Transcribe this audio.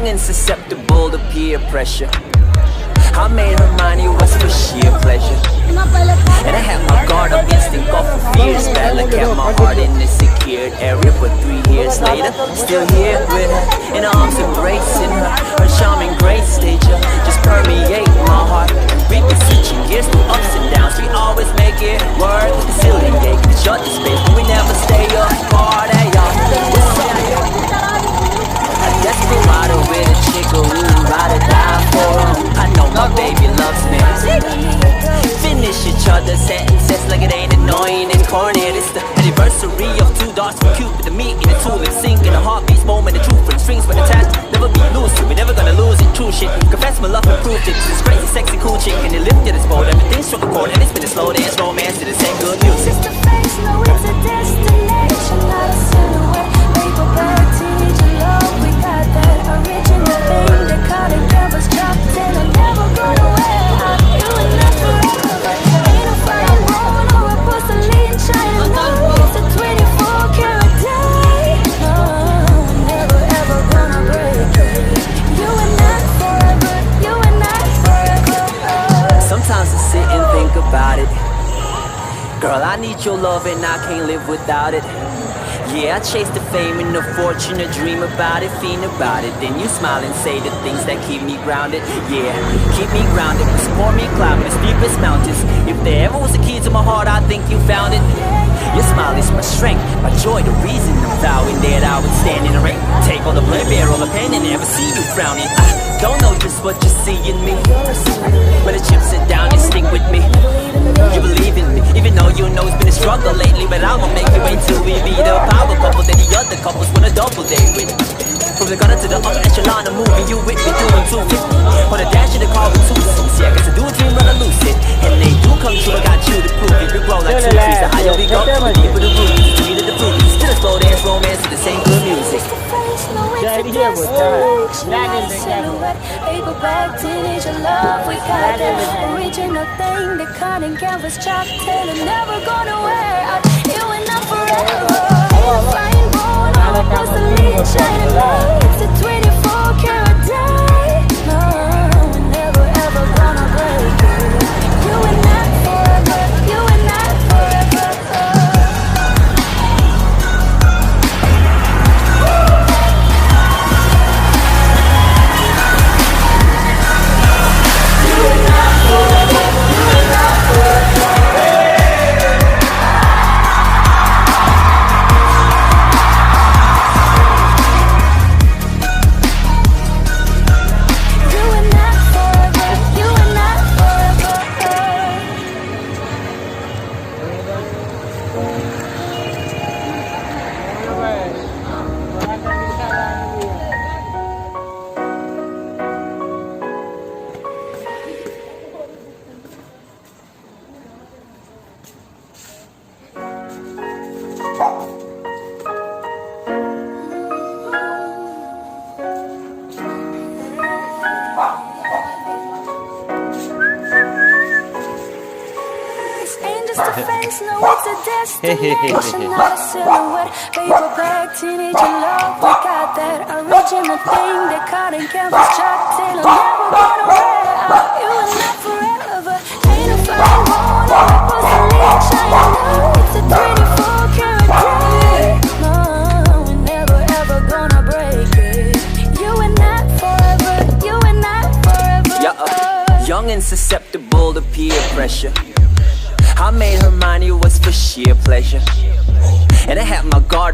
Young and susceptible to peer pressure. I made her mind, it was for sheer pleasure. And I had my guard up, instinct off of fears. Battle kept my heart in a secured area. But 3 years later, still here with her, in her arms embracing her. Her charming grace stager just permeate my heart. We've been switching gears through ups and downs. We always make it work. The ceiling gate can shut the space, but we never stay apart. Hey y'all, a desperate rider with a chick who ride or die for him. I know my baby loves me. Finish each other's sentences like it ain't annoying and corny. It's the anniversary of 2 dots from Cupid, the meat in the tool and sync in the heartbeats moment. The truth and strings when attached, never be loose. We're never gonna lose it. True shit. Confess my love and proved it. This crazy, sexy, cool chick and it lifted its boat. Everything struck a chord and it's been a slow dance romance to the same good music. It's the face, no, it's a destination, not a silhouette. Paperback, teenager love, we got that original thing. The cotton canvas dropped and I'm never gonna wear. You and that forever. Ain't a fire moment or a porcelain china. No, it's a 24 karat day. No, never ever gonna break it. You and that forever. You and that forever. Sometimes I sit and think about it. Girl, I need your love and I can't live without it. Yeah, I chase the fame and the fortune, a dream about it, fiend about it. Then you smile and say the things that keep me grounded. Yeah, keep me grounded, support me climbing the steepest mountains. If there ever was a key to my heart, I think you found it. Your smile is my strength, my joy, the reason I'm vowing that I would stand in the rain. Take all the blood, bear all the pain, and never see you frowning. I don't know just what you see in me, but the chips sit down and stick with me. You believe in me, even though you know it's been a struggle lately. But I'ma make it wait till we be the power couple that the other couples wanna double date with. From the gutter to the upper echelon of moving, you with me doing 250 on the dash of the car with 2 seats. Yeah, cause I do a dream run lucid, and they do come true. I got you to prove it. We grow like 2 trees. The higher we go, the deeper the root. The sweeter the fruit. Still a slow dance romance to the same good music. Paperback, teenager love, we got that original thing. The cotton canvas chopped and I'm never gonna wear out. You and I forever. Flying bone on a porcelain china light. It's a 24 karat day. No, we're never ever gonna break it. You and I forever. You and I forever. Face, no, it's a destination, not a silhouette. Paperback, teenager love, we got that original thing. The cotton canvas chopped and I'm never gonna wear out. You and I forever. Ain't a fire moment or a porcelain china. No, it's a 24 karat day. No, we're never ever gonna break it. You and I forever. You and I forever. Yeah, young and susceptible to peer pressure. I made her mind, it was for sheer pleasure. And I had my guard